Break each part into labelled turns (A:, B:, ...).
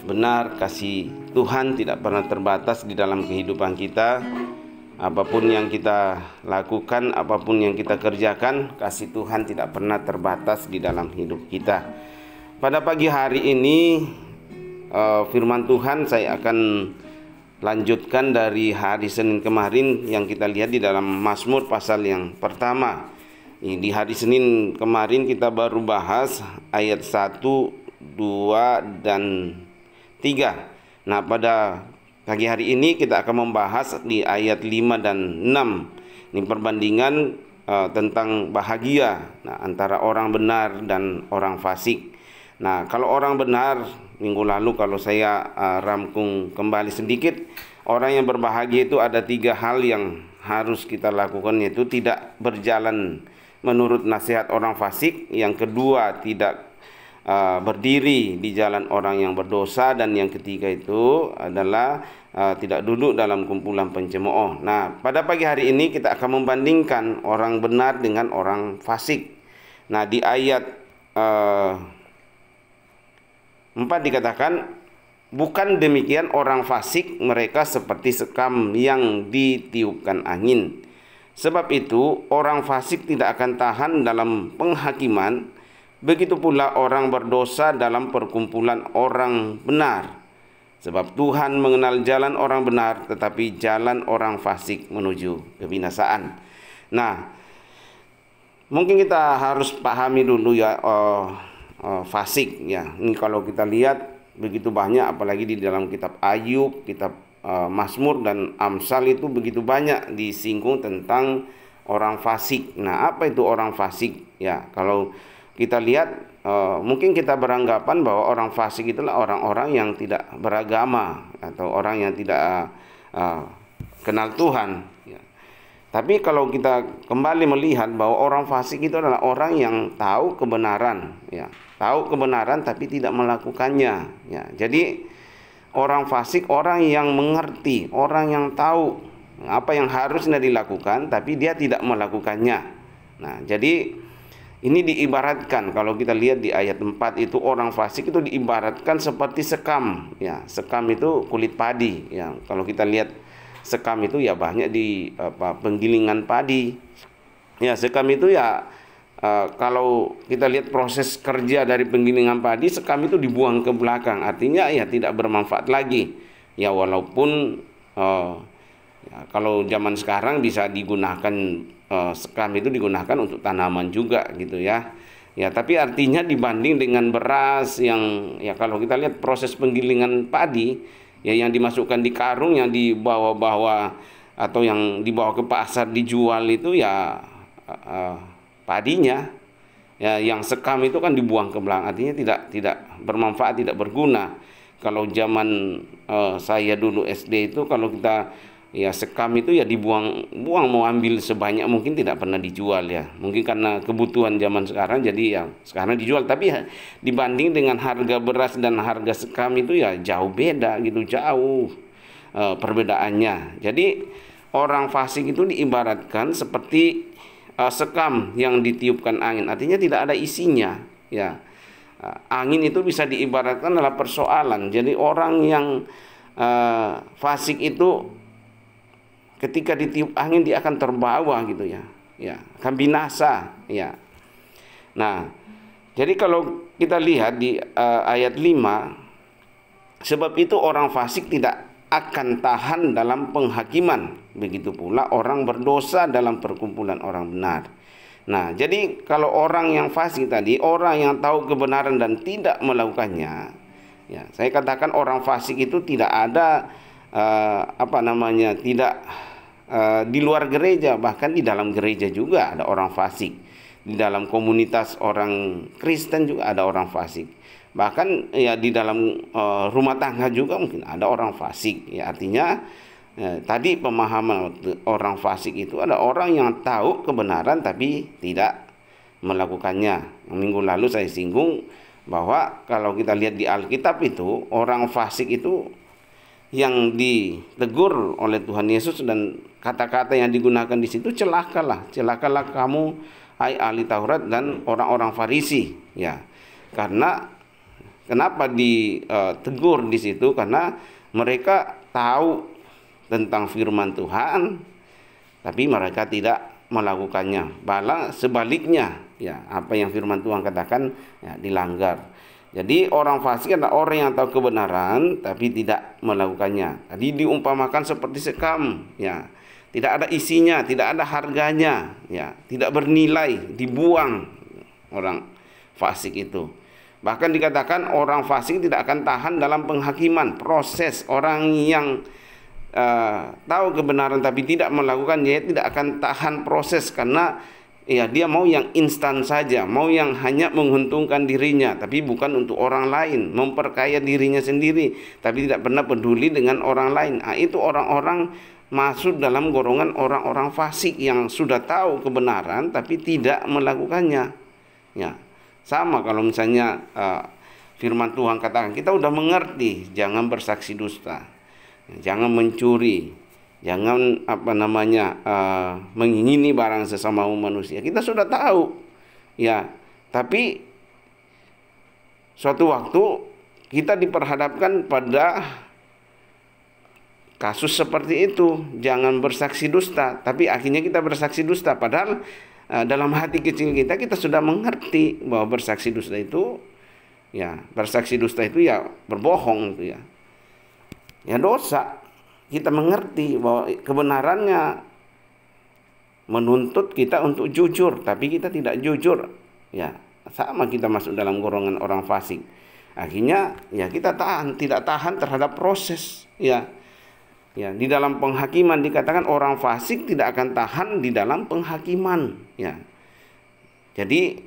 A: Benar, kasih Tuhan tidak pernah terbatas di dalam kehidupan kita. Apapun yang kita lakukan, apapun yang kita kerjakan, kasih Tuhan tidak pernah terbatas di dalam hidup kita. Pada pagi hari ini firman Tuhan saya akan lanjutkan dari hari Senin kemarin yang kita lihat di dalam Mazmur pasal yang pertama. Di hari Senin kemarin kita baru bahas ayat 1, 2, dan 3. Nah, pada pagi hari ini kita akan membahas di ayat 5 dan 6. Ini perbandingan tentang bahagia antara orang benar dan orang fasik. Nah, kalau orang benar, minggu lalu kalau saya rangkum kembali sedikit, orang yang berbahagia itu ada 3 hal yang harus kita lakukan, yaitu tidak berjalan menurut nasihat orang fasik. Yang kedua, tidak berdiri di jalan orang yang berdosa, dan yang ketiga itu adalah tidak duduk dalam kumpulan pencemooh. Nah, pada pagi hari ini kita akan membandingkan orang benar dengan orang fasik. Nah, di ayat 4 dikatakan, bukan demikian orang fasik, mereka seperti sekam yang ditiupkan angin. Sebab itu orang fasik tidak akan tahan dalam penghakiman. Begitu pula orang berdosa dalam perkumpulan orang benar. Sebab Tuhan mengenal jalan orang benar, tetapi jalan orang fasik menuju kebinasaan. Nah, mungkin kita harus pahami dulu ya fasik ya. Ini kalau kita lihat begitu banyak, apalagi di dalam kitab Ayub, kitab Mazmur dan Amsal itu begitu banyak disinggung tentang orang fasik. Nah, apa itu orang fasik? Ya, kalau kita lihat mungkin kita beranggapan bahwa orang fasik itulah orang-orang yang tidak beragama atau orang yang tidak kenal Tuhan ya. Tapi kalau kita kembali melihat bahwa orang fasik itu adalah orang yang tahu kebenaran ya, tahu kebenaran tapi tidak melakukannya ya. Jadi orang fasik orang yang mengerti, orang yang tahu apa yang harusnya dilakukan tapi dia tidak melakukannya. Nah, jadi ini diibaratkan, kalau kita lihat di ayat 4 itu, orang fasik itu diibaratkan seperti sekam ya. Sekam itu kulit padi ya. Kalau kita lihat sekam itu ya banyak di penggilingan padi ya. Sekam itu ya kalau kita lihat proses kerja dari penggilingan padi, sekam itu dibuang ke belakang, artinya ya tidak bermanfaat lagi ya. Walaupun ya, kalau zaman sekarang bisa digunakan, sekam itu digunakan untuk tanaman juga gitu ya. Ya, tapi artinya dibanding dengan beras yang ya, kalau kita lihat proses penggilingan padi ya, yang dimasukkan di karung, yang dibawa-bawa atau yang dibawa ke pasar dijual itu ya padinya. Ya, yang sekam itu kan dibuang ke belakang, artinya tidak bermanfaat, tidak berguna. Kalau zaman saya dulu SD itu, kalau kita ya sekam itu ya dibuang, mau ambil sebanyak mungkin, tidak pernah dijual ya. Mungkin karena kebutuhan zaman sekarang jadi ya sekarang dijual, tapi ya, dibanding dengan harga beras dan harga sekam itu ya jauh beda gitu, jauh perbedaannya. Jadi orang fasik itu diibaratkan seperti sekam yang ditiupkan angin, artinya tidak ada isinya ya. Angin itu bisa diibaratkan adalah persoalan. Jadi orang yang fasik itu ketika ditiup angin dia akan terbawa gitu ya. Ya, akan binasa ya. Nah, jadi kalau kita lihat di ayat 5, sebab itu orang fasik tidak akan tahan dalam penghakiman, begitu pula orang berdosa dalam perkumpulan orang benar. Nah, jadi kalau orang yang fasik tadi, orang yang tahu kebenaran dan tidak melakukannya, ya, saya katakan orang fasik itu tidak ada tidak di luar gereja, bahkan di dalam gereja juga ada orang fasik. Di dalam komunitas orang Kristen juga ada orang fasik. Bahkan ya di dalam rumah tangga juga mungkin ada orang fasik. Ya, artinya tadi pemahaman orang fasik itu ada orang yang tahu kebenaran tapi tidak melakukannya. Minggu lalu saya singgung bahwa kalau kita lihat di Alkitab itu, orang fasik itu yang ditegur oleh Tuhan Yesus, dan kata-kata yang digunakan di situ, celakalah kamu hai ahli Taurat dan orang-orang Farisi ya. Karena Kenapa ditegur di situ? Karena mereka tahu tentang firman Tuhan, tapi mereka tidak melakukannya. Malah sebaliknya, ya, apa yang firman Tuhan katakan ya, dilanggar. Jadi orang fasik adalah orang yang tahu kebenaran tapi tidak melakukannya. Tadi diumpamakan seperti sekam, ya, tidak ada isinya, tidak ada harganya, ya, tidak bernilai, dibuang orang fasik itu. Bahkan dikatakan orang fasik tidak akan tahan dalam penghakiman. Proses orang yang tahu kebenaran tapi tidak melakukannya tidak akan tahan proses, karena ya dia mau yang instan saja, mau yang hanya menguntungkan dirinya tapi bukan untuk orang lain, memperkaya dirinya sendiri tapi tidak pernah peduli dengan orang lain. Itu orang-orang masuk dalam golongan orang-orang fasik yang sudah tahu kebenaran tapi tidak melakukannya. Ya, sama kalau misalnya firman Tuhan katakan, kita udah mengerti jangan bersaksi dusta, jangan mencuri, jangan mengingini barang sesama manusia. Kita sudah tahu, ya. Tapi suatu waktu kita diperhadapkan pada kasus seperti itu, jangan bersaksi dusta, tapi akhirnya kita bersaksi dusta. Padahal dalam hati kecil kita sudah mengerti bahwa bersaksi dusta itu, ya, bersaksi dusta itu ya berbohong itu ya. Ya dosa. Kita mengerti bahwa kebenarannya menuntut kita untuk jujur, tapi kita tidak jujur. Ya, sama kita masuk dalam golongan orang fasik. Akhirnya ya kita tidak tahan terhadap proses, ya. Ya, di dalam penghakiman dikatakan orang fasik tidak akan tahan di dalam penghakiman, ya. Jadi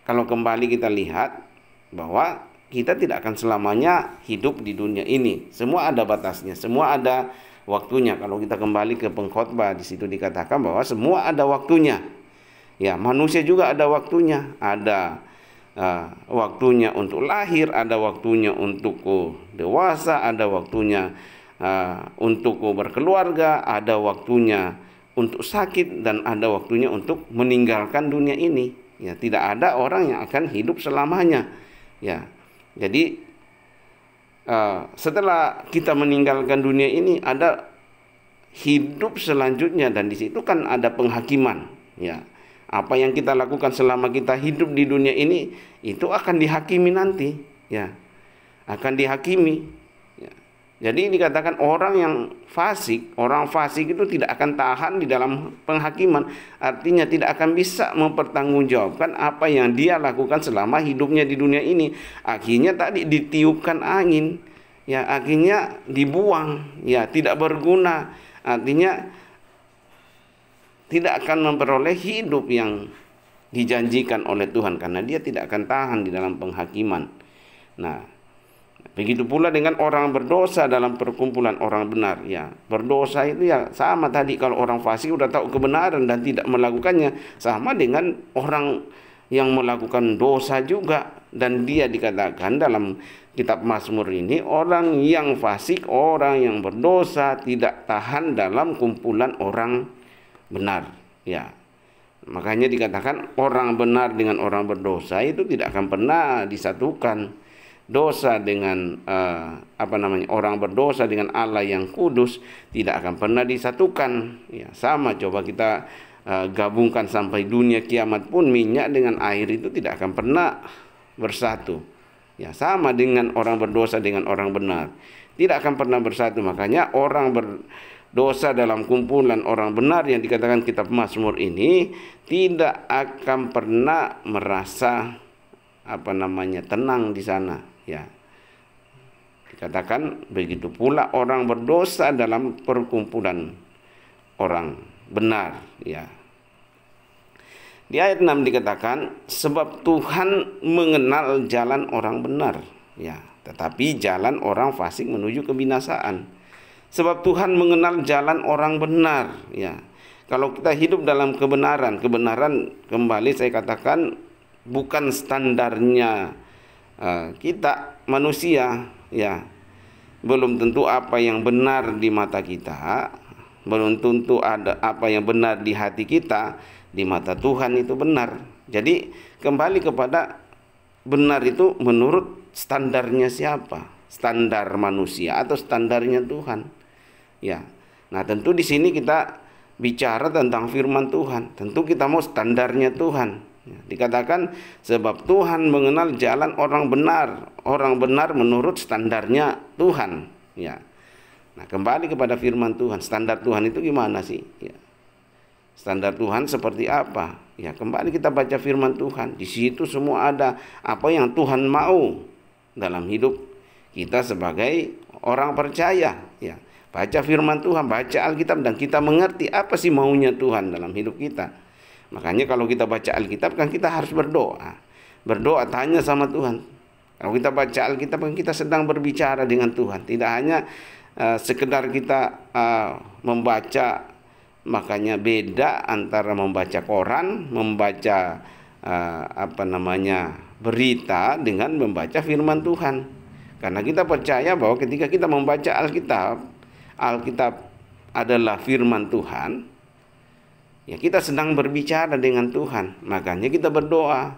A: kalau kembali kita lihat bahwa kita tidak akan selamanya hidup di dunia ini. Semua ada batasnya, semua ada waktunya. Kalau kita kembali ke pengkhotbah, di situ dikatakan bahwa semua ada waktunya. Ya, manusia juga ada waktunya. Ada waktunya untuk lahir, ada waktunya untuk dewasa, ada waktunya untuk berkeluarga, ada waktunya untuk sakit, dan ada waktunya untuk meninggalkan dunia ini. Ya, tidak ada orang yang akan hidup selamanya. Ya, jadi setelah kita meninggalkan dunia ini ada hidup selanjutnya, dan di situ kan ada penghakiman. Ya, apa yang kita lakukan selama kita hidup di dunia ini itu akan dihakimi nanti. Ya, akan dihakimi. Jadi dikatakan orang fasik itu tidak akan tahan di dalam penghakiman. Artinya tidak akan bisa mempertanggungjawabkan apa yang dia lakukan selama hidupnya di dunia ini. Akhirnya tadi ditiupkan angin, ya, akhirnya dibuang, ya, tidak berguna. Artinya tidak akan memperoleh hidup yang dijanjikan oleh Tuhan, karena dia tidak akan tahan di dalam penghakiman. Nah, begitu pula dengan orang berdosa dalam perkumpulan orang benar. Ya, berdosa itu ya sama tadi, kalau orang fasik udah tahu kebenaran dan tidak melakukannya, sama dengan orang yang melakukan dosa juga. Dan dia dikatakan dalam kitab Mazmur ini, orang yang fasik, orang yang berdosa tidak tahan dalam kumpulan orang benar. Ya, makanya dikatakan orang benar dengan orang berdosa itu tidak akan pernah disatukan. Dosa dengan orang berdosa dengan Allah yang kudus tidak akan pernah disatukan. Ya, sama, coba kita gabungkan sampai dunia kiamat pun, minyak dengan air itu tidak akan pernah bersatu. Ya, sama dengan orang berdosa dengan orang benar, tidak akan pernah bersatu. Makanya orang berdosa dalam kumpulan orang benar yang dikatakan kitab Mazmur ini tidak akan pernah merasa tenang di sana. Ya, dikatakan begitu pula orang berdosa dalam perkumpulan orang benar. Ya, di ayat 6 dikatakan, sebab Tuhan mengenal jalan orang benar, ya, tetapi jalan orang fasik menuju kebinasaan. Sebab Tuhan mengenal jalan orang benar. Ya, kalau kita hidup dalam kebenaran kembali saya katakan bukan standarnya kita manusia, ya. Belum tentu apa yang benar di mata kita, belum tentu ada apa yang benar di hati kita, di mata Tuhan itu benar. Jadi kembali kepada benar itu menurut standarnya siapa? Standar manusia atau standarnya Tuhan? Ya. Nah, tentu di sini kita bicara tentang firman Tuhan. Tentu kita mau standarnya Tuhan. Ya, dikatakan sebab Tuhan mengenal jalan orang benar menurut standarnya Tuhan. Ya. Nah, kembali kepada firman Tuhan. Standar Tuhan itu gimana sih? Ya. Standar Tuhan seperti apa? Ya, kembali kita baca firman Tuhan. Di situ semua ada apa yang Tuhan mau dalam hidup kita sebagai orang percaya. Ya. Baca firman Tuhan, baca Alkitab, dan kita mengerti apa sih maunya Tuhan dalam hidup kita. Makanya kalau kita baca Alkitab kan kita harus berdoa. Berdoa, tanya sama Tuhan. Kalau kita baca Alkitab kan kita sedang berbicara dengan Tuhan. Tidak hanya sekedar kita membaca. Makanya beda antara membaca koran, membaca berita dengan membaca firman Tuhan. Karena kita percaya bahwa ketika kita membaca Alkitab adalah firman Tuhan, ya kita sedang berbicara dengan Tuhan. Makanya kita berdoa,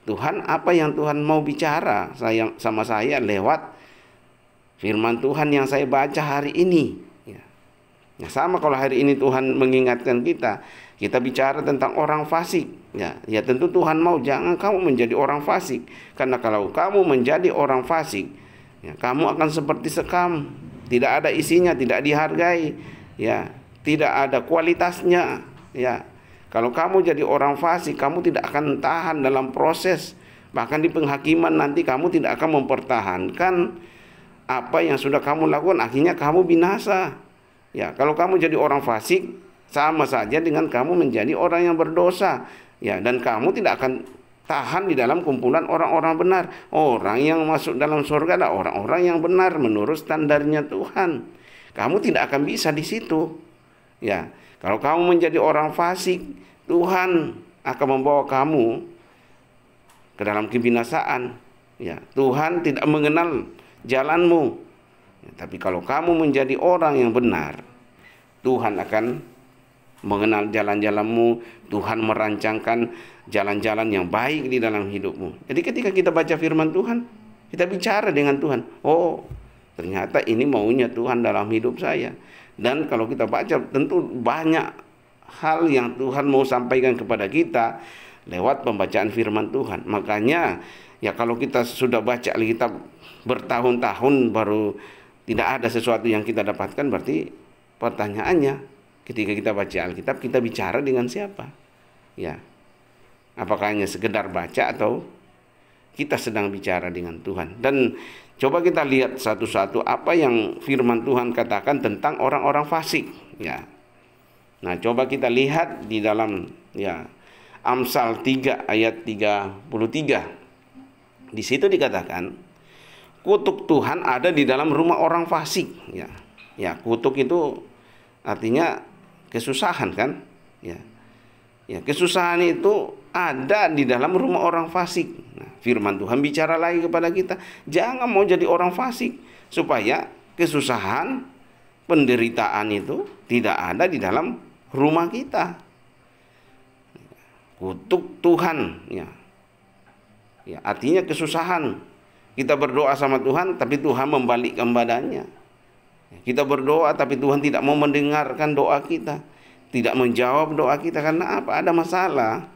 A: Tuhan, apa yang Tuhan mau bicara sama saya lewat firman Tuhan yang saya baca hari ini. Ya, sama kalau hari ini Tuhan mengingatkan kita bicara tentang orang fasik. Ya tentu Tuhan mau jangan kamu menjadi orang fasik. Karena kalau kamu menjadi orang fasik, ya, kamu akan seperti sekam, tidak ada isinya, tidak dihargai, ya, tidak ada kualitasnya. Ya, kalau kamu jadi orang fasik, kamu tidak akan tahan dalam proses. Bahkan di penghakiman nanti kamu tidak akan mempertahankan apa yang sudah kamu lakukan, akhirnya kamu binasa. Ya, kalau kamu jadi orang fasik, sama saja dengan kamu menjadi orang yang berdosa. Ya, dan kamu tidak akan tahan di dalam kumpulan orang-orang benar. Orang yang masuk dalam surga adalah orang-orang yang benar menurut standarnya Tuhan. Kamu tidak akan bisa di situ. Ya, kalau kamu menjadi orang fasik, Tuhan akan membawa kamu ke dalam kebinasaan. Ya, Tuhan tidak mengenal jalanmu. Ya, tapi kalau kamu menjadi orang yang benar, Tuhan akan mengenal jalan-jalanmu. Tuhan merancangkan jalan-jalan yang baik di dalam hidupmu. Jadi ketika kita baca firman Tuhan, kita bicara dengan Tuhan. Oh, ternyata ini maunya Tuhan dalam hidup saya. Dan kalau kita baca, tentu banyak hal yang Tuhan mau sampaikan kepada kita lewat pembacaan firman Tuhan. Makanya ya kalau kita sudah baca Alkitab bertahun-tahun baru tidak ada sesuatu yang kita dapatkan, berarti pertanyaannya, ketika kita baca Alkitab, kita bicara dengan siapa? Ya, apakah hanya sekedar baca atau kita sedang bicara dengan Tuhan? Dan coba kita lihat satu-satu apa yang firman Tuhan katakan tentang orang-orang fasik. Ya, nah coba kita lihat di dalam Amsal 3 ayat 33. Di situ dikatakan, kutuk Tuhan ada di dalam rumah orang fasik. Ya, kutuk itu artinya kesusahan kan? Ya, kesusahan itu ada di dalam rumah orang fasik. Nah, firman Tuhan bicara lagi kepada kita, jangan mau jadi orang fasik supaya kesusahan, penderitaan itu tidak ada di dalam rumah kita. Kutuk Tuhan, ya, artinya kesusahan. Kita berdoa sama Tuhan, tapi Tuhan membalikkan badannya. Kita berdoa, tapi Tuhan tidak mau mendengarkan doa kita, tidak menjawab doa kita. Karena apa? Ada masalah.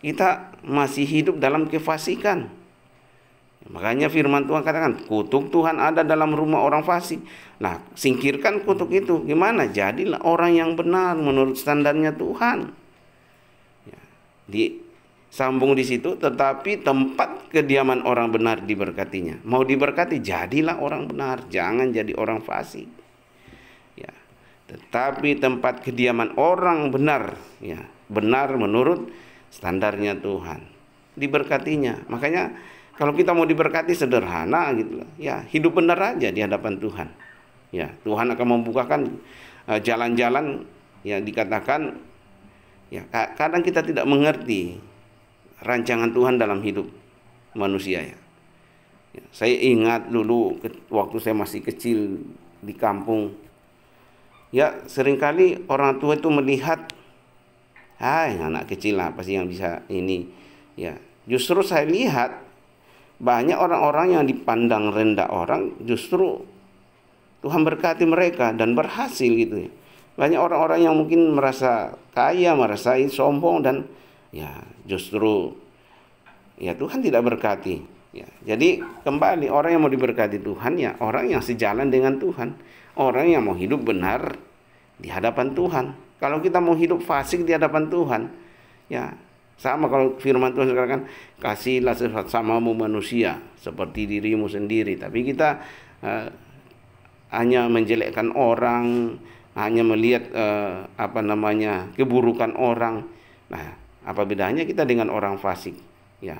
A: Kita masih hidup dalam kefasikan. Makanya firman Tuhan katakan, kutuk Tuhan ada dalam rumah orang fasik. Nah, singkirkan kutuk itu. Gimana? Jadilah orang yang benar menurut standarnya Tuhan. Sambung di situ, tetapi tempat kediaman orang benar diberkatinya. Mau diberkati, jadilah orang benar, jangan jadi orang fasik. Ya, tetapi tempat kediaman orang benar, ya, benar menurut standarnya Tuhan, diberkatinya. Makanya kalau kita mau diberkati sederhana gitu, ya hidup benar aja di hadapan Tuhan. Ya, Tuhan akan membukakan jalan-jalan yang dikatakan. Ya, kadang kita tidak mengerti rancangan Tuhan dalam hidup manusia. Ya, saya ingat dulu waktu saya masih kecil di kampung. Ya, seringkali orang tua itu melihat, anak kecil apa sih yang bisa ini. Ya, justru saya lihat banyak orang-orang yang dipandang rendah orang, justru Tuhan berkati mereka dan berhasil gitu ya. Banyak orang-orang yang mungkin merasa kaya, merasa sombong, dan ya justru ya Tuhan tidak berkati. Ya, jadi kembali, orang yang mau diberkati Tuhan ya orang yang sejalan dengan Tuhan, orang yang mau hidup benar di hadapan Tuhan. Kalau kita mau hidup fasik di hadapan Tuhan, ya sama kalau firman Tuhan sekarang kan, kasihlah sesamamu manusia seperti dirimu sendiri. Tapi kita hanya menjelekkan orang, hanya melihat keburukan orang. Nah, apa bedanya kita dengan orang fasik? Ya,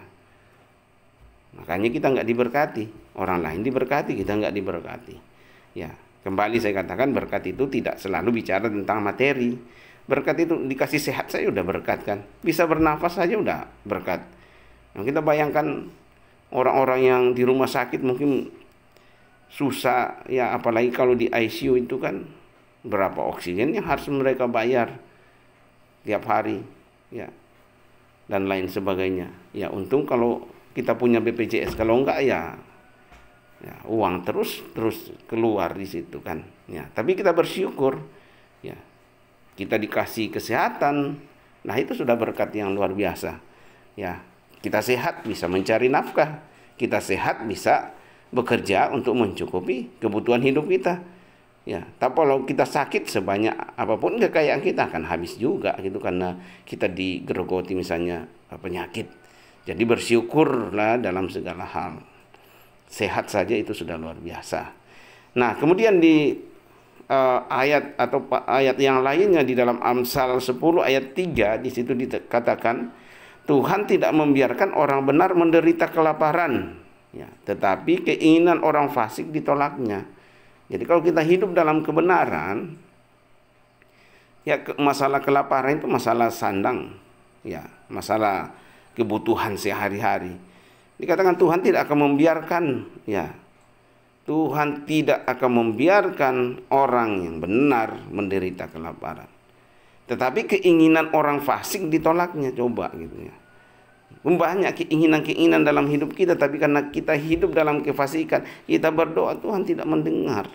A: makanya kita nggak diberkati. Orang lain diberkati, kita nggak diberkati. Ya, kembali saya katakan, berkat itu tidak selalu bicara tentang materi. Berkat itu dikasih sehat saja udah berkat kan. Bisa bernafas saja udah berkat. Nah, kita bayangkan orang-orang yang di rumah sakit mungkin susah ya, apalagi kalau di ICU itu kan berapa oksigen yang harus mereka bayar tiap hari ya, dan lain sebagainya. Ya untung kalau kita punya BPJS, kalau enggak ya uang terus keluar di situ kan. Ya, tapi kita bersyukur ya, kita dikasih kesehatan. Nah, itu sudah berkat yang luar biasa. Ya, kita sehat bisa mencari nafkah. Kita sehat bisa bekerja untuk mencukupi kebutuhan hidup kita. Ya, tapi kalau kita sakit, sebanyak apapun kekayaan kita akan habis juga gitu, karena kita digerogoti misalnya penyakit. Jadi bersyukurlah dalam segala hal. Sehat saja itu sudah luar biasa. Nah, kemudian di ayat yang lainnya di dalam Amsal 10 ayat 3, di situ dikatakan Tuhan tidak membiarkan orang benar menderita kelaparan, ya, tetapi keinginan orang fasik ditolaknya. Jadi kalau kita hidup dalam kebenaran, ya masalah kelaparan itu masalah sandang, ya masalah kebutuhan sehari-hari. Dikatakan Tuhan tidak akan membiarkan, ya Tuhan tidak akan membiarkan orang yang benar menderita kelaparan. Tetapi keinginan orang fasik ditolaknya, coba gitu ya. Banyak keinginan-keinginan dalam hidup kita, tapi karena kita hidup dalam kefasikan, kita berdoa, Tuhan tidak mendengar,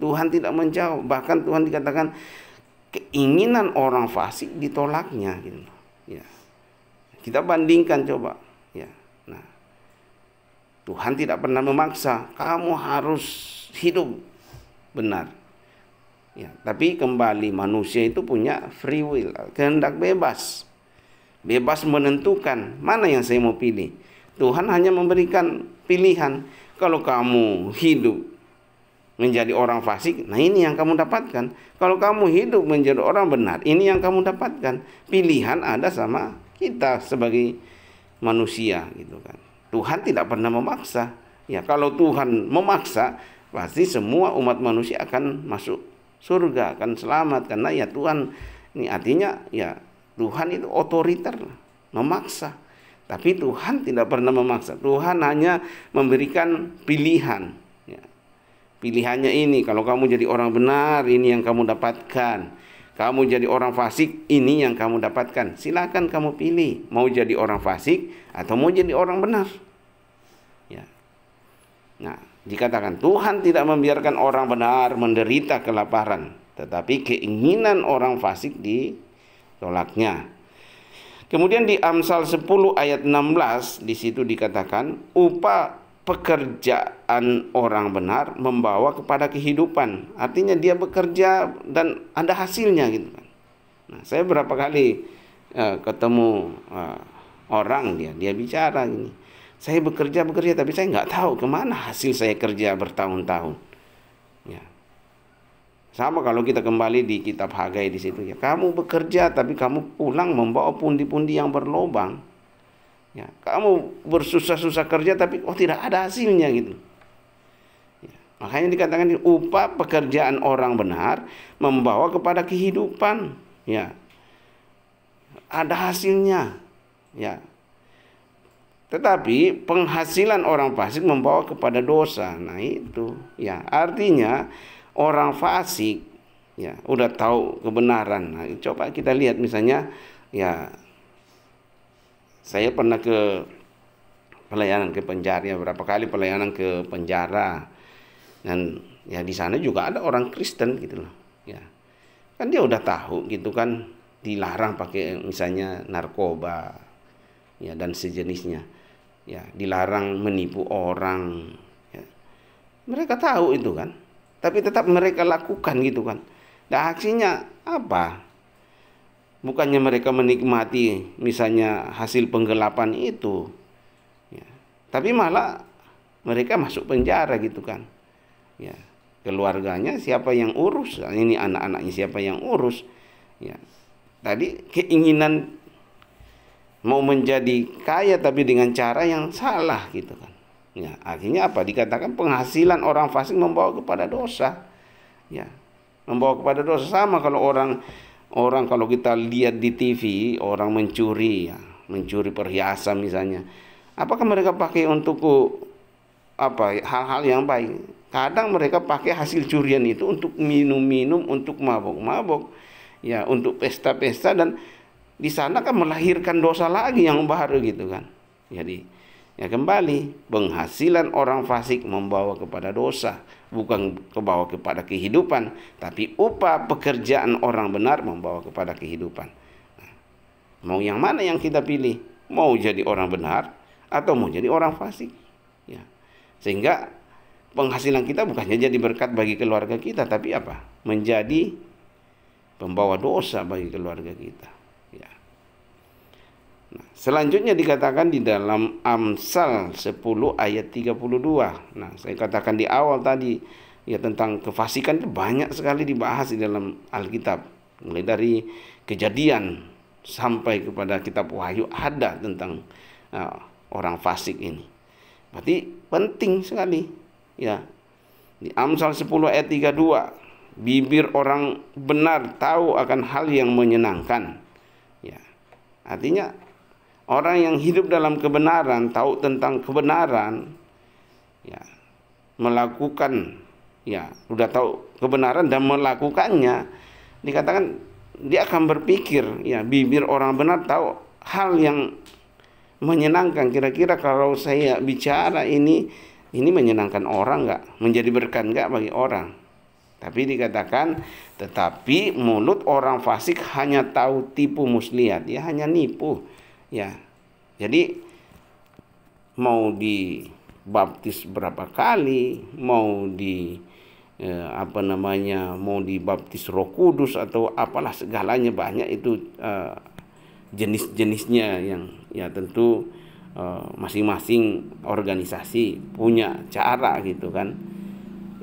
A: Tuhan tidak menjawab. Bahkan Tuhan dikatakan keinginan orang fasik ditolaknya gitu. Ya. Kita bandingkan coba, ya. Nah, Tuhan tidak pernah memaksa kamu harus hidup benar. Ya, tapi kembali manusia itu punya free will, kehendak bebas. Bebas menentukan mana yang saya mau pilih. Tuhan hanya memberikan pilihan. Kalau kamu hidup menjadi orang fasik, nah ini yang kamu dapatkan. Kalau kamu hidup menjadi orang benar, ini yang kamu dapatkan. Pilihan ada sama kita sebagai manusia gitu kan. Tuhan tidak pernah memaksa. Ya, kalau Tuhan memaksa, pasti semua umat manusia akan masuk surga, akan selamat. Karena ya Tuhan, ini artinya ya Tuhan itu otoriter, memaksa. Tapi Tuhan tidak pernah memaksa. Tuhan hanya memberikan pilihan. Ya. Pilihannya ini, kalau kamu jadi orang benar, ini yang kamu dapatkan. Kamu jadi orang fasik, ini yang kamu dapatkan. Silakan kamu pilih, mau jadi orang fasik atau mau jadi orang benar. Ya. Nah, dikatakan Tuhan tidak membiarkan orang benar menderita kelaparan, tetapi keinginan orang fasik ditolaknya. Kemudian di Amsal 10 ayat 16, di situ dikatakan upah pekerjaan orang benar membawa kepada kehidupan. Artinya dia bekerja dan ada hasilnya gitu kan. Nah, saya berapa kali ketemu orang dia bicara gini, saya bekerja tapi saya nggak tahu kemana hasil saya kerja bertahun-tahun. Ya. Sama kalau kita kembali di kitab Hagai di situ ya, kamu bekerja tapi kamu pulang membawa pundi-pundi yang berlobang. Ya, kamu bersusah-susah kerja tapi tidak ada hasilnya gitu. Ya, makanya dikatakan upah pekerjaan orang benar membawa kepada kehidupan. Ya, ada hasilnya. Ya. Tetapi penghasilan orang fasik membawa kepada dosa. Nah itu, ya artinya orang fasik ya udah tahu kebenaran. Nah, coba kita lihat misalnya ya, saya pernah ke pelayanan ke penjara, ya berapa kali pelayanan ke penjara. Dan ya di sana juga ada orang Kristen gitu loh. Ya. Kan dia udah tahu gitu kan, dilarang pakai misalnya narkoba ya dan sejenisnya. Ya, dilarang menipu orang. Ya. Mereka tahu itu kan. Tapi tetap mereka lakukan gitu kan. Dan aksinya apa? Bukannya mereka menikmati misalnya hasil penggelapan itu. Ya. Tapi malah mereka masuk penjara gitu kan. Ya, keluarganya siapa yang urus? Ini anak-anaknya siapa yang urus? Ya. Tadi keinginan mau menjadi kaya tapi dengan cara yang salah gitu kan. Ya, akhirnya apa? Dikatakan penghasilan orang fasik membawa kepada dosa. Ya. Membawa kepada dosa. Sama kalau orang kalau kita lihat di TV orang mencuri ya, mencuri perhiasan misalnya. Apakah mereka pakai untuk apa hal-hal yang baik? Kadang mereka pakai hasil curian itu untuk minum-minum, untuk mabok-mabok, ya, untuk pesta-pesta, dan di sana kan melahirkan dosa lagi yang baru gitu kan. Jadi ya kembali, penghasilan orang fasik membawa kepada dosa, bukan membawa kepada kehidupan, tapi upah pekerjaan orang benar membawa kepada kehidupan. Nah, mau yang mana yang kita pilih? Mau jadi orang benar atau mau jadi orang fasik? Ya. Sehingga penghasilan kita bukannya jadi berkat bagi keluarga kita, tapi apa? Menjadi pembawa dosa bagi keluarga kita. Ya. Nah, selanjutnya dikatakan di dalam Amsal 10 ayat 32. Nah, saya katakan di awal tadi ya tentang kefasikan itu banyak sekali dibahas di dalam Alkitab. Mulai dari Kejadian sampai kepada kitab Wahyu ada tentang orang fasik ini. Berarti penting sekali. Ya, di Amsal 10 ayat 32, bibir orang benar tahu akan hal yang menyenangkan. Ya, artinya orang yang hidup dalam kebenaran, tahu tentang kebenaran, ya, melakukan, ya, udah tahu kebenaran dan melakukannya, dikatakan dia akan berpikir, ya, bibir orang benar tahu hal yang menyenangkan. Kira-kira kalau saya bicara ini menyenangkan orang nggak? Menjadi berkat nggak bagi orang? Tapi dikatakan, tetapi mulut orang fasik hanya tahu tipu muslihat, ya, hanya nipu, ya. Jadi mau dibaptis berapa kali, mau mau dibaptis Roh Kudus atau apalah segalanya banyak itu jenis-jenisnya yang ya tentu masing-masing organisasi punya cara gitu kan.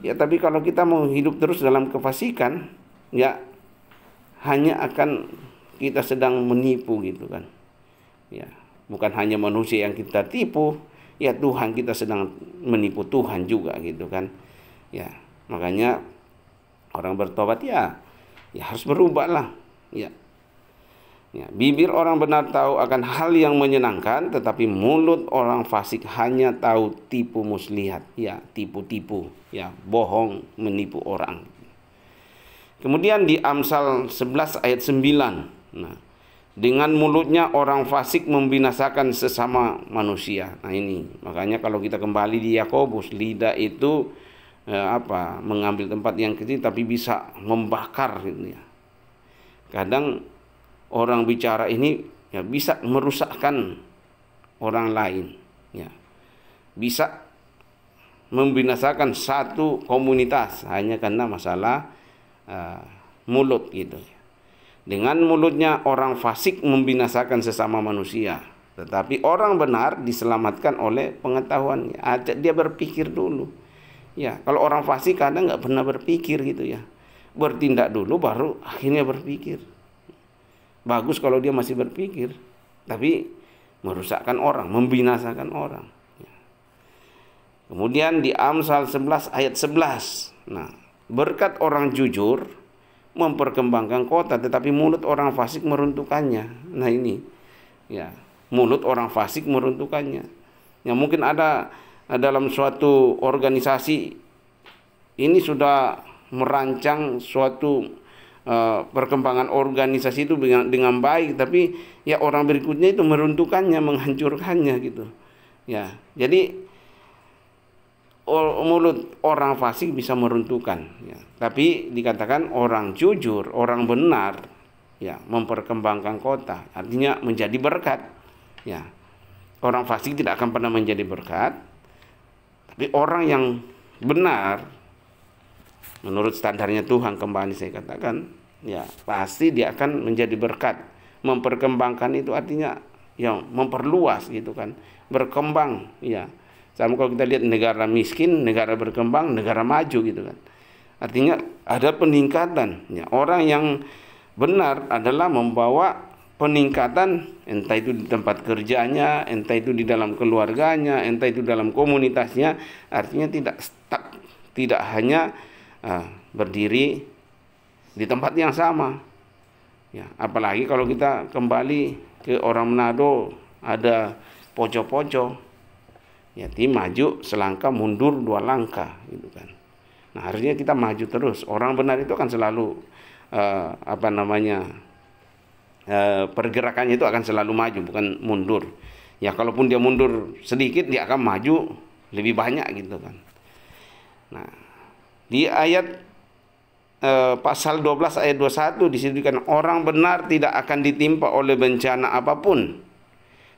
A: Ya tapi kalau kita mau hidup terus dalam kefasikan, ya hanya akan kita sedang menipu gitu kan. Ya, bukan hanya manusia yang kita tipu, ya Tuhan kita sedang menipu Tuhan juga gitu kan. Ya, makanya orang bertobat ya harus berubah lah. Ya. Ya, bibir orang benar tahu akan hal yang menyenangkan, tetapi mulut orang fasik hanya tahu tipu muslihat, ya, tipu-tipu, ya, bohong, menipu orang. Kemudian di Amsal 11 ayat 9. Nah, dengan mulutnya orang fasik membinasakan sesama manusia. Nah, ini makanya kalau kita kembali di Yakobus, lidah itu mengambil tempat yang kecil tapi bisa membakar gitu ya. Kadang orang bicara ini ya bisa merusakkan orang lain, ya, bisa membinasakan satu komunitas hanya karena masalah mulut gitu. Dengan mulutnya orang fasik membinasakan sesama manusia, tetapi orang benar diselamatkan oleh pengetahuan. Ajak dia berpikir dulu. Ya, kalau orang fasik kadang nggak pernah berpikir gitu ya, bertindak dulu baru akhirnya berpikir. Bagus kalau dia masih berpikir, tapi merusakkan orang, membinasakan orang. Kemudian di Amsal 11 ayat 11. Nah, berkat orang jujur memperkembangkan kota, tetapi mulut orang fasik meruntuhkannya. Nah ini, ya, mulut orang fasik meruntuhkannya. Ya mungkin ada dalam suatu organisasi ini sudah merancang suatu perkembangan organisasi itu dengan baik, tapi ya orang berikutnya itu meruntuhkannya, menghancurkannya gitu. Ya, jadi mulut orang fasik bisa meruntuhkan. Ya. Tapi dikatakan orang jujur, orang benar, ya, memperkembangkan kota. Artinya menjadi berkat. Ya, orang fasik tidak akan pernah menjadi berkat. Tapi orang yang benar, menurut standarnya Tuhan, kembali saya katakan, ya pasti dia akan menjadi berkat. Memperkembangkan itu artinya yang memperluas gitu kan, berkembang, ya. Sama kalau kita lihat negara miskin, negara berkembang, negara maju gitu kan. Artinya ada peningkatan. Ya, orang yang benar adalah membawa peningkatan, entah itu di tempat kerjanya, entah itu di dalam keluarganya, entah itu dalam komunitasnya. Artinya tidak stuck, tidak hanya berdiri di tempat yang sama. Ya, apalagi kalau kita kembali ke orang Manado, ada poco-poco, ya, maju selangkah mundur 2 langkah gitu kan. Nah, harusnya kita maju terus. Orang benar itu akan selalu pergerakannya itu akan selalu maju, bukan mundur. Ya, kalaupun dia mundur sedikit, dia akan maju lebih banyak gitu kan. Nah, di ayat pasal 12 ayat 21 disebutkan orang benar tidak akan ditimpa oleh bencana apapun,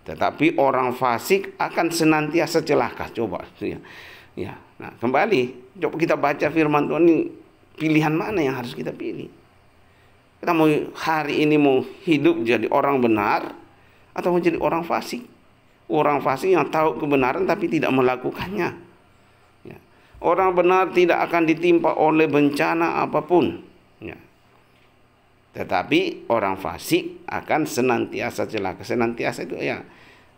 A: tetapi orang fasik akan senantiasa celaka. Coba ya. Ya. Nah, kembali coba kita baca firman Tuhan ini, pilihan mana yang harus kita pilih? Kita mau hari ini mau hidup jadi orang benar atau mau jadi orang fasik? Orang fasik yang tahu kebenaran tapi tidak melakukannya. Ya. Orang benar tidak akan ditimpa oleh bencana apapun. Ya. Tetapi orang fasik akan senantiasa celaka. Senantiasa itu ya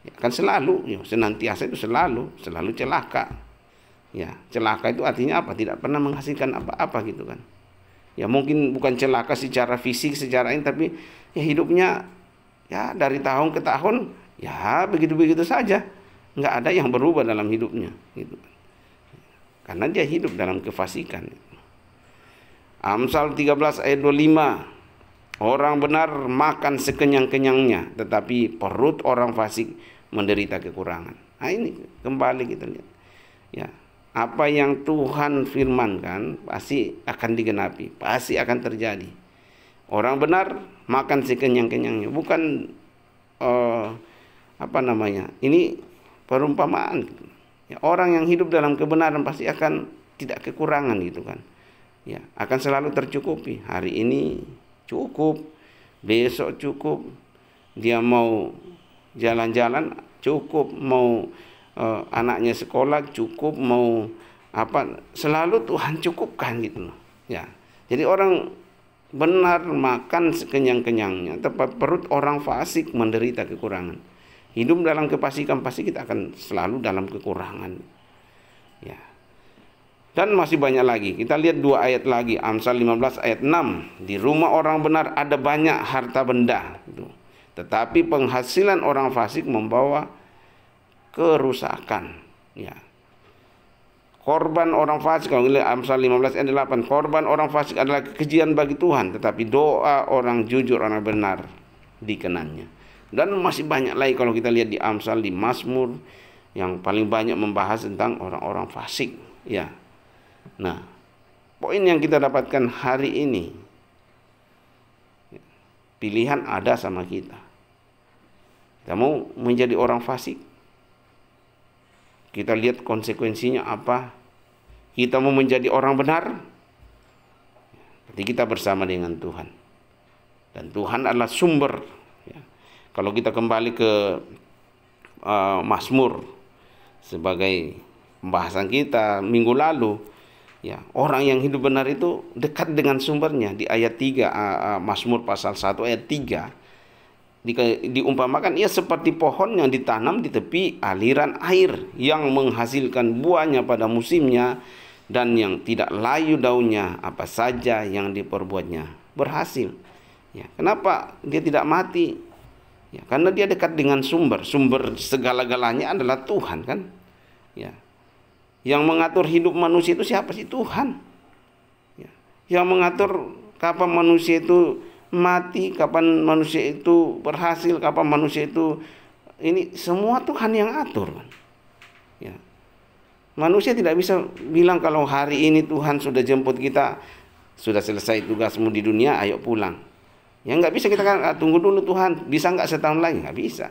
A: akan selalu, ya, senantiasa itu selalu celaka. Ya, celaka itu artinya apa? Tidak pernah menghasilkan apa-apa gitu kan. Ya mungkin bukan celaka secara fisik, secara ini, tapi ya hidupnya ya dari tahun ke tahun ya begitu-begitu saja. Nggak ada yang berubah dalam hidupnya gitu. Karena dia hidup dalam kefasikan. Amsal 13 ayat 25. Orang benar makan sekenyang-kenyangnya, tetapi perut orang fasik menderita kekurangan. Nah, ini kembali kita lihat. Ya, apa yang Tuhan firmankan pasti akan digenapi, pasti akan terjadi. Orang benar makan sekenyang-kenyangnya, bukan ini perumpamaan. Ya, orang yang hidup dalam kebenaran pasti akan tidak kekurangan gitu kan. Ya, akan selalu tercukupi. Hari ini cukup, besok cukup. Dia mau jalan-jalan cukup, mau anaknya sekolah cukup, mau apa, selalu Tuhan cukupkan gitu loh. Ya. Jadi orang benar makan sekenyang-kenyangnya, tapi perut orang fasik menderita kekurangan. Hidup dalam kefasikan pasti kita akan selalu dalam kekurangan. Ya. Dan masih banyak lagi. Kita lihat 2 ayat lagi. Amsal 15 ayat 6. Di rumah orang benar ada banyak harta benda. Tetapi penghasilan orang fasik membawa kerusakan. Ya. Korban orang fasik, kalau lihat Amsal 15 ayat 8. Korban orang fasik adalah kekejian bagi Tuhan. Tetapi doa orang jujur, orang benar dikenannya. Dan masih banyak lagi kalau kita lihat di Amsal, di Mazmur, yang paling banyak membahas tentang orang-orang fasik. Ya. Nah, poin yang kita dapatkan hari ini, pilihan ada sama kita. Kita mau menjadi orang fasik, kita lihat konsekuensinya apa. Kita mau menjadi orang benar, berarti kita bersama dengan Tuhan. Dan Tuhan adalah sumber. Ya. Kalau kita kembali ke Mazmur sebagai pembahasan kita minggu lalu, ya, orang yang hidup benar itu dekat dengan sumbernya. Di ayat 3 Mazmur pasal 1 ayat 3 diumpamakan ia seperti pohon yang ditanam di tepi aliran air, yang menghasilkan buahnya pada musimnya, dan yang tidak layu daunnya, apa saja yang diperbuatnya berhasil. Ya, kenapa dia tidak mati? Ya, karena dia dekat dengan sumber segala-galanya adalah Tuhan kan. Ya. Yang mengatur hidup manusia itu siapa sih? Tuhan. Ya. Yang mengatur kapan manusia itu mati, kapan manusia itu berhasil, kapan manusia itu ini semua Tuhan yang atur. Manusia tidak bisa bilang kalau hari ini Tuhan sudah jemput kita, sudah selesai tugasmu di dunia, ayo pulang. Ya nggak bisa kita kan, tunggu dulu Tuhan, bisa nggak setahun lagi? Nggak bisa.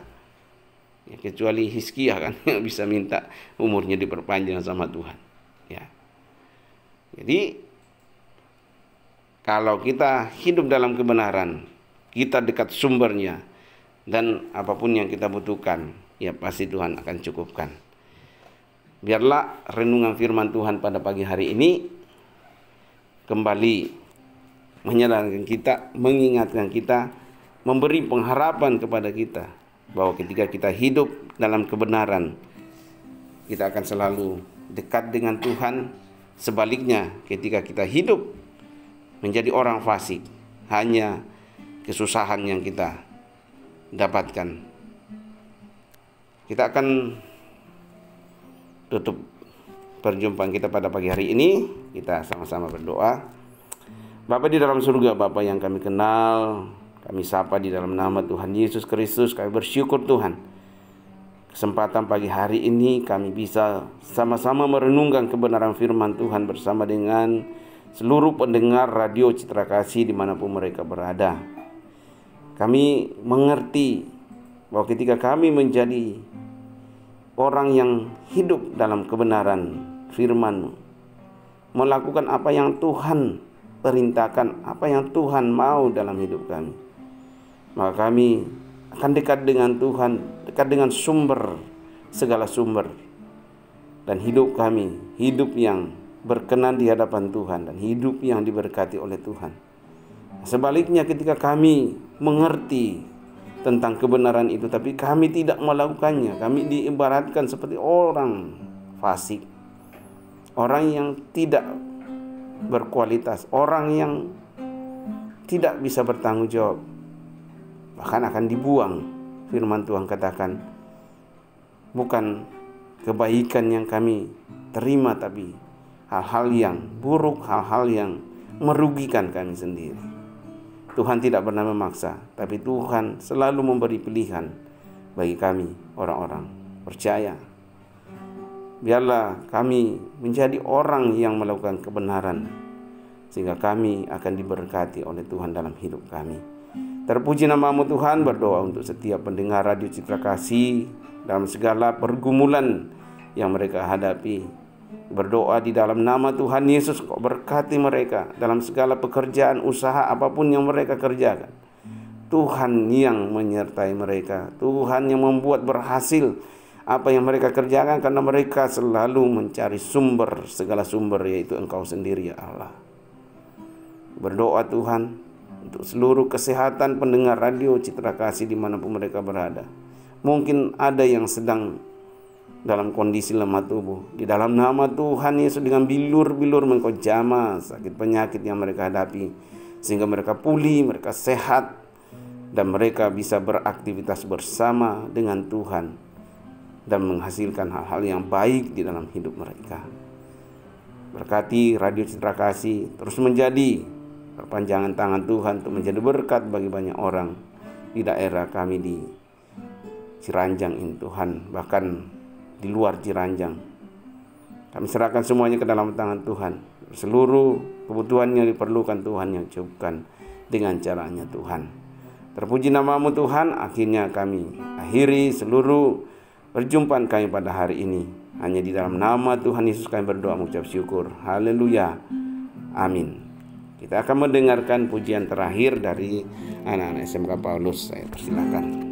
A: Ya, kecuali Hizkia kan yang bisa minta umurnya diperpanjang sama Tuhan. Ya. Jadi kalau kita hidup dalam kebenaran, kita dekat sumbernya, dan apapun yang kita butuhkan, ya pasti Tuhan akan cukupkan. Biarlah renungan firman Tuhan pada pagi hari ini kembali menyadarkan kita, mengingatkan kita, memberi pengharapan kepada kita bahwa ketika kita hidup dalam kebenaran, kita akan selalu dekat dengan Tuhan. Sebaliknya, ketika kita hidup menjadi orang fasik, hanya kesusahan yang kita dapatkan. Kita akan tutup perjumpaan kita pada pagi hari ini. Kita sama-sama berdoa. Bapa di dalam surga, Bapa yang kami kenal, kami sapa di dalam nama Tuhan Yesus Kristus. Kami bersyukur Tuhan, kesempatan pagi hari ini kami bisa sama-sama merenungkan kebenaran firman Tuhan bersama dengan seluruh pendengar radio Citra Kasih dimanapun mereka berada. Kami mengerti bahwa ketika kami menjadi orang yang hidup dalam kebenaran firman-Mu, melakukan apa yang Tuhan perintahkan, apa yang Tuhan mau dalam hidup kami, maka kami akan dekat dengan Tuhan, dekat dengan sumber, segala sumber. Dan hidup kami, hidup yang berkenan di hadapan Tuhan, dan hidup yang diberkati oleh Tuhan. Sebaliknya, ketika kami mengerti tentang kebenaran itu, tapi kami tidak melakukannya, kami diibaratkan seperti orang fasik, orang yang tidak berkualitas, orang yang tidak bisa bertanggung jawab, bahkan akan dibuang. Firman Tuhan katakan, bukan kebaikan yang kami terima, tapi hal-hal yang buruk, hal-hal yang merugikan kami sendiri. Tuhan tidak pernah memaksa, tapi Tuhan selalu memberi pilihan bagi kami, orang-orang percaya. Biarlah kami menjadi orang yang melakukan kebenaran, sehingga kami akan diberkati oleh Tuhan dalam hidup kami. Terpuji nama-Mu Tuhan. Berdoa untuk setiap pendengar radio Citra Kasih dalam segala pergumulan yang mereka hadapi. Berdoa di dalam nama Tuhan Yesus, Kau berkati mereka dalam segala pekerjaan, usaha apapun yang mereka kerjakan. Tuhan yang menyertai mereka, Tuhan yang membuat berhasil apa yang mereka kerjakan, karena mereka selalu mencari sumber, segala sumber, yaitu Engkau sendiri, ya Allah. Berdoa Tuhan untuk seluruh kesehatan pendengar radio Citra Kasih dimanapun mereka berada. Mungkin ada yang sedang dalam kondisi lemah tubuh, di dalam nama Tuhan Yesus, dengan bilur-bilur Engkau jamah sakit penyakit yang mereka hadapi, sehingga mereka pulih, mereka sehat, dan mereka bisa beraktivitas bersama dengan Tuhan dan menghasilkan hal-hal yang baik di dalam hidup mereka. Berkati radio Citra Kasih terus menjadi perpanjangan tangan Tuhan untuk menjadi berkat bagi banyak orang di daerah kami di Ciranjang ini Tuhan, bahkan di luar Ciranjang. Kami serahkan semuanya ke dalam tangan Tuhan. Seluruh kebutuhan yang diperlukan Tuhan yang cukupkan dengan caranya Tuhan. Terpuji nama-Mu Tuhan. Akhirnya kami akhiri seluruh perjumpaan kami pada hari ini. Hanya di dalam nama Tuhan Yesus kami berdoa mengucap syukur. Haleluya. Amin. Kita akan mendengarkan pujian terakhir dari anak-anak SMK Paulus. Saya persilakan.